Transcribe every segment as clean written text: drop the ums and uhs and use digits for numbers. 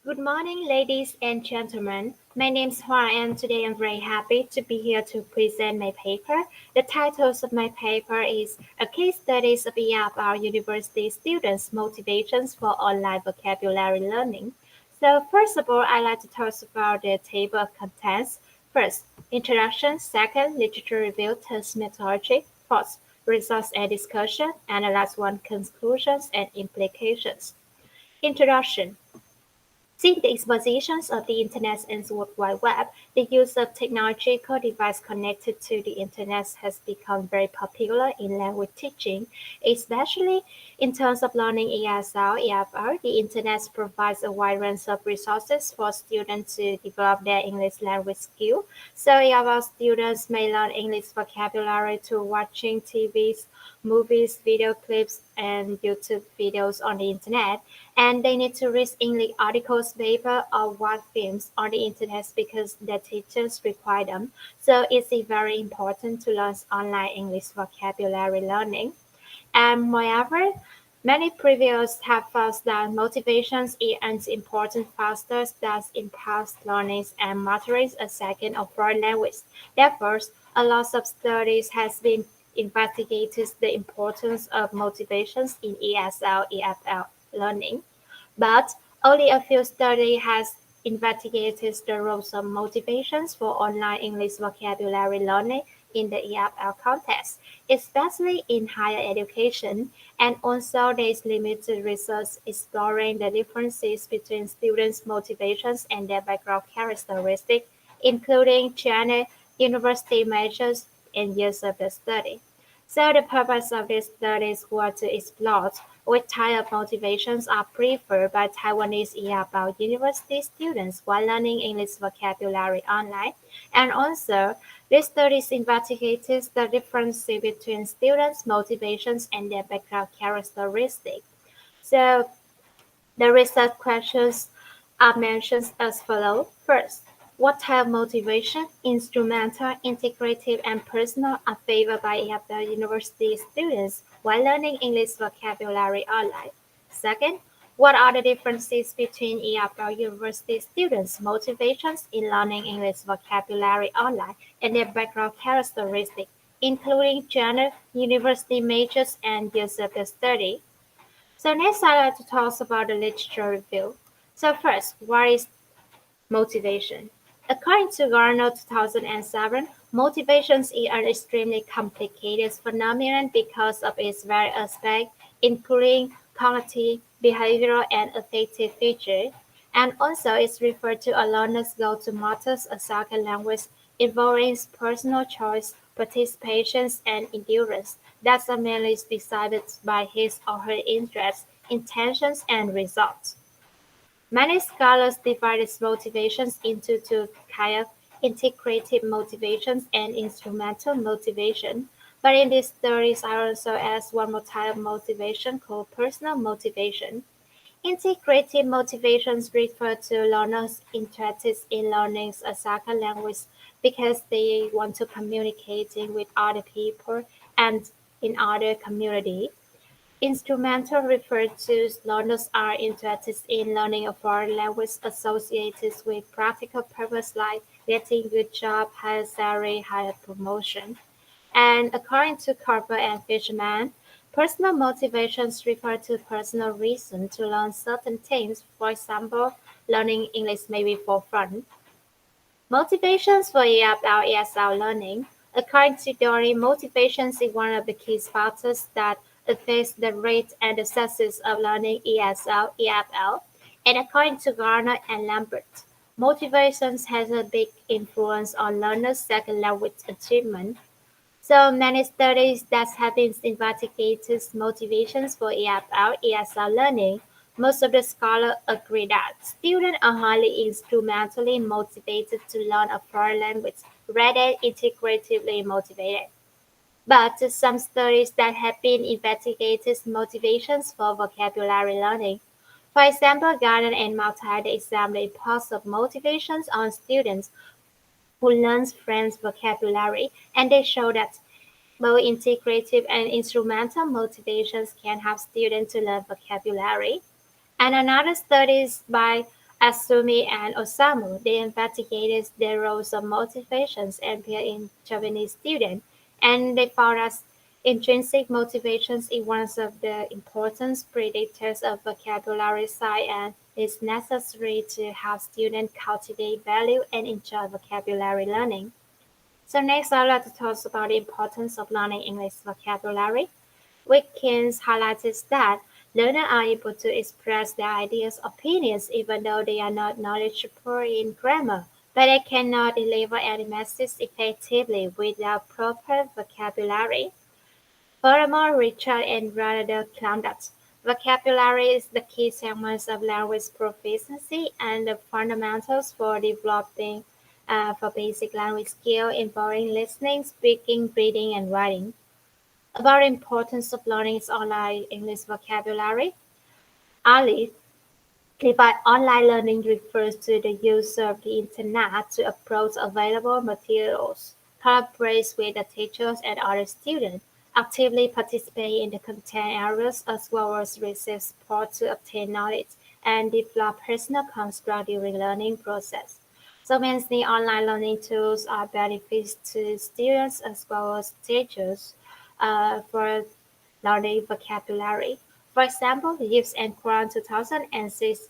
Good morning, ladies and gentlemen. My name is Hua, and today I'm very happy to be here to present my paper. The title of my paper is A Case Studies of our University Students' Motivations for Online Vocabulary Learning. So, first of all, I'd like to talk about the table of contents. First, introduction. Second, literature review, test methodology. Fourth, results and discussion. And the last one, conclusions and implications. Introduction. Since the expositions of the Internet and the World Wide Web, the use of technological devices connected to the Internet has become very popular in language teaching, especially in terms of learning ESL, EFL. The Internet provides a wide range of resources for students to develop their English language skill. So EFL students may learn English vocabulary through watching TVs, movies, video clips, and YouTube videos on the Internet, and they need to read English articles, paper, or watch films on the Internet because their teachers require them. So it's very important to learn online English vocabulary learning. And moreover, many previews have found that motivations is an important factor that impacts learning and mastery a second or foreign language. Therefore, a lot of studies has been investigated the importance of motivations in ESL, EFL learning, but only a few studies has investigated the roles of motivations for online English vocabulary learning in the EFL context, especially in higher education, and also there is limited research exploring the differences between students' motivations and their background characteristics, including genre, university majors, and years of the study. So the purpose of this study was to explore what type of motivations are preferred by Taiwanese EFL university students while learning English vocabulary online, and also this study investigated the difference between students' motivations and their background characteristics. So the research questions are mentioned as follows. First, what type of motivation, instrumental, integrative, and personal, are favored by EFL university students while learning English vocabulary online? Second, what are the differences between EFL university students' motivations in learning English vocabulary online and their background characteristics, including genre, university majors, and years of the study? So next I'd like to talk about the literature review. So first, what is motivation? According to Garner 2007, motivation is an extremely complicated phenomenon because of its various aspects, including cognitive, behavioral, and affective features, and also is referred to a learner's goal to master a second language involving personal choice, participation, and endurance that are mainly decided by his or her interests, intentions, and results. Many scholars divide its motivations into two kinds: integrative motivations and instrumental motivation. But in these studies, I also add one more type of motivation called personal motivation. Integrative motivations refer to learners interested in learning a second language because they want to communicating with other people and in other community. Instrumental refers to learners are interested in learning a foreign language associated with practical purposes like getting a good job, higher salary, higher promotion. And according to Carper and Fishman, personal motivations refer to personal reason to learn certain things. For example, learning English may be for fun. Motivations for ESL learning. According to Dory, motivations is one of the key factors that affects the rate and the success of learning ESL, EFL. And according to Garner and Lambert, motivations has a big influence on learners' second language achievement. So many studies that have been investigated motivations for EFL, ESL learning. Most of the scholars agree that students are highly instrumentally motivated to learn a foreign language rather integratively motivated. But some studies that have been investigated motivations for vocabulary learning. For example, Gardner and Maltide examined the impact of motivations on students who learn French vocabulary, and they show that both integrative and instrumental motivations can help students to learn vocabulary. And another study by Asumi and Osamu, they investigated the roles of motivations appear in Japanese students, and they found that intrinsic motivations is one of the important predictors of vocabulary size and is necessary to help students cultivate value and enjoy vocabulary learning. So next, I'd like to talk about the importance of learning English vocabulary. Wickens highlights that learners are able to express their ideas opinions even though they are not knowledgeable in grammar, but they cannot deliver any message effectively without proper vocabulary. Furthermore, Richard and Rather claimed that vocabulary is the key segment of language proficiency and the fundamentals for developing for basic language skill involving listening, speaking, reading, and writing. About the importance of learning online English vocabulary, Ali clarified online learning refers to the use of the internet to approach available materials, collaborate with the teachers and other students, actively participate in the content areas as well as receive support to obtain knowledge and develop personal construct during learning process. So many online learning tools are benefits to students as well as teachers for learning vocabulary. For example, Youth and Quran 2006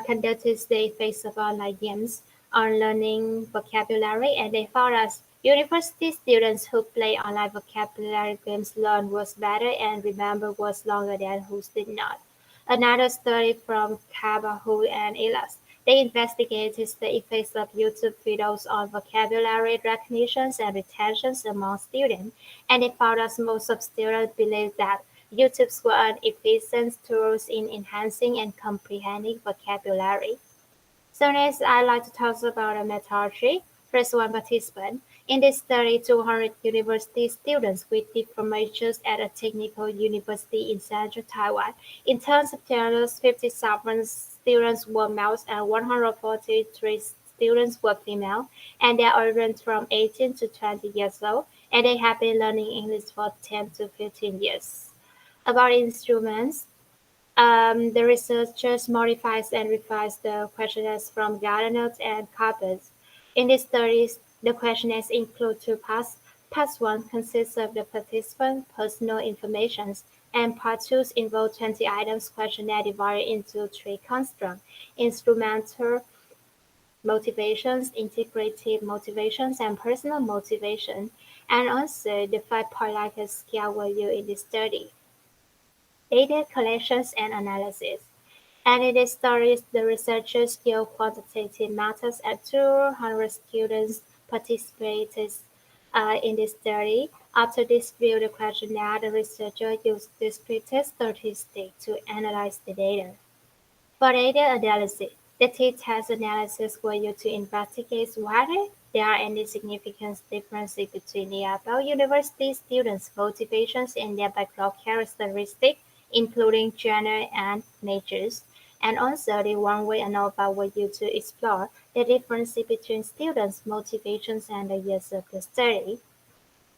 conducted the phase of online games on learning vocabulary, and they found that university students who play online vocabulary games learn words better and remember words longer than who did not. Another study from Kabahu and Ilas. They investigated the effects of YouTube videos on vocabulary recognition and retention among students, and they found that most of students believe that YouTube was an efficient tool in enhancing and comprehending vocabulary. So next, I'd like to talk about a methodology. First one participant. In this study, 200 university students with diplomas at a technical university in central Taiwan. In terms of genders, 57 students were males and 143 students were female, and they are ranged from 18 to 20 years old, and they have been learning English for 10 to 15 years. About instruments, the researchers modifies and refines the questionnaires from Gardner and Carpus. In these studies, the questionnaires include two parts. Part 1 consists of the participant's personal information, and Part 2 involves 20 items questionnaire divided into three constructs: instrumental motivations, integrative motivations, and personal motivation. And also, the 5-point Likert scale were used in this study. Data collections and analysis. And in these studies, the researchers used quantitative methods and 200 students participated in this study. After distributing the questionnaire, the researcher used descriptive statistics to analyze the data. For data analysis, the t-test analysis were used to investigate whether there are any significant differences between the above university students' motivations and their background characteristics, including gender and natures. And also, the one-way ANOVA were used to explore the differences between students' motivations and the years of the study.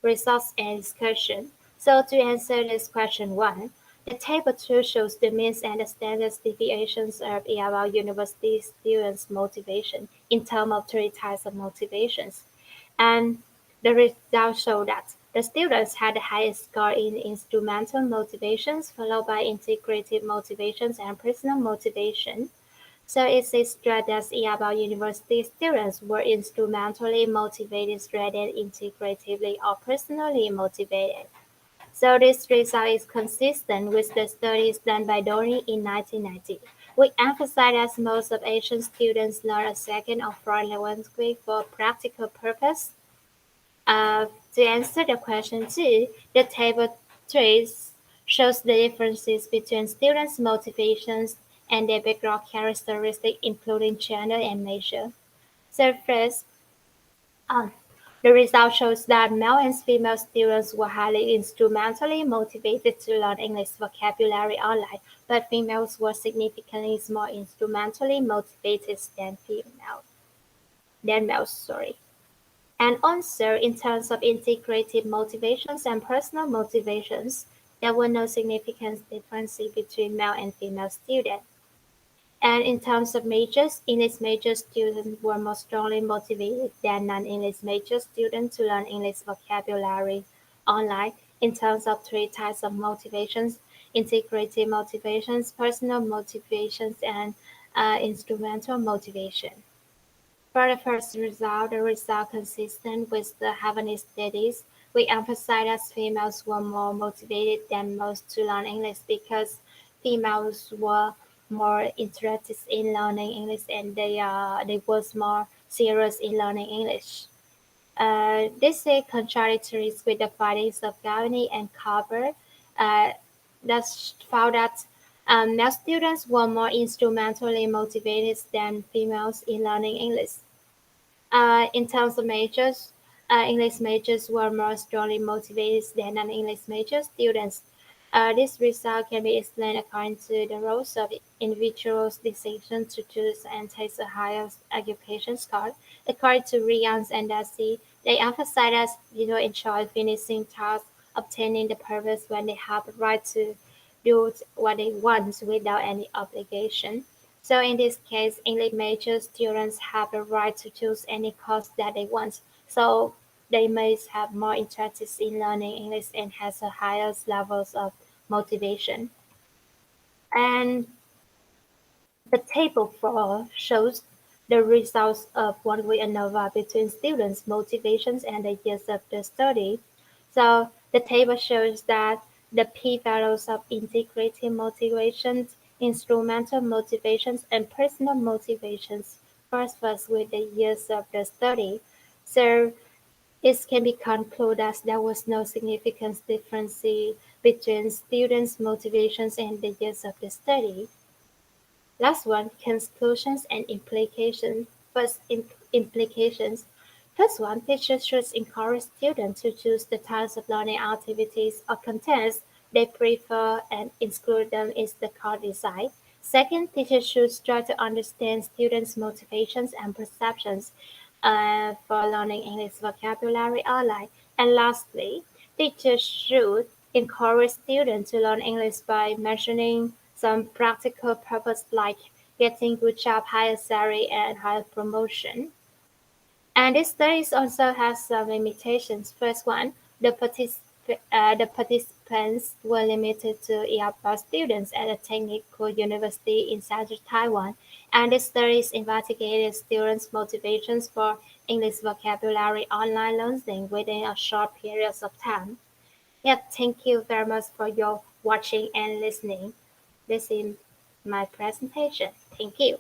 Results and discussion. So to answer this question 1, the table 2 shows the means and the standard deviations of ELL university students' motivation in terms of three types of motivations. And the results show that the students had the highest score in instrumental motivations, followed by integrative motivations and personal motivation. So it is stressed that about university students were instrumentally motivated rather than integratively or personally motivated. So this result is consistent with the studies done by Dorney in 1990. We emphasize that most of Asian students learn a second or foreign language for practical purpose. To answer the question 2, the table 3 shows the differences between students' motivations and their background characteristics, including gender and nature. So first, um, the result shows that male and female students were highly instrumentally motivated to learn English vocabulary online, but females were significantly more instrumentally motivated than males. Sorry. And also, in terms of integrative motivations and personal motivations, there were no significant differences between male and female students. And in terms of majors, English major students were more strongly motivated than non-English major students to learn English vocabulary online in terms of three types of motivations: integrated motivations, personal motivations, and instrumental motivation. For the first result, the result consistent with the Havanese studies. We emphasize that females were more motivated than most to learn English because females were more interested in learning English and they was more serious in learning English. This is contradictory with the findings of Gaffney and Carver uh, that found that male students were more instrumentally motivated than females in learning English. In terms of majors, English majors were more strongly motivated than non-English major students. This result can be explained according to the rules of individuals' decision to choose and take the highest education score. According to Rians and Darcy, they emphasize that people enjoy finishing tasks, obtaining the purpose when they have the right to do what they want without any obligation. So in this case, English major students have the right to choose any course that they want. So they may have more interest in learning English and has a higher levels of motivation. And the table 4 shows the results of one-way ANOVA between students' motivations and the years of the study. So the table shows that the p-values of integrated motivations, instrumental motivations, and personal motivations corresponds with the years of the study. So it can be concluded that there was no significant difference between students' motivations and the years of the study. Last one, conclusions and implications. First, implications. First one, teachers should encourage students to choose the types of learning activities or contents they prefer and include them in the course design. Second, teachers should try to understand students' motivations and perceptions for learning English vocabulary online. And lastly, teachers should encourage students to learn English by mentioning some practical purpose like getting good job, higher salary, and higher promotion. And this studies also has some limitations. First one, the participants were limited to EAPA students at a technical university in central Taiwan, and the studies investigated students' motivations for English vocabulary online learning within a short period of time. Yeah, thank you very much for your watching and listening. This is my presentation. Thank you.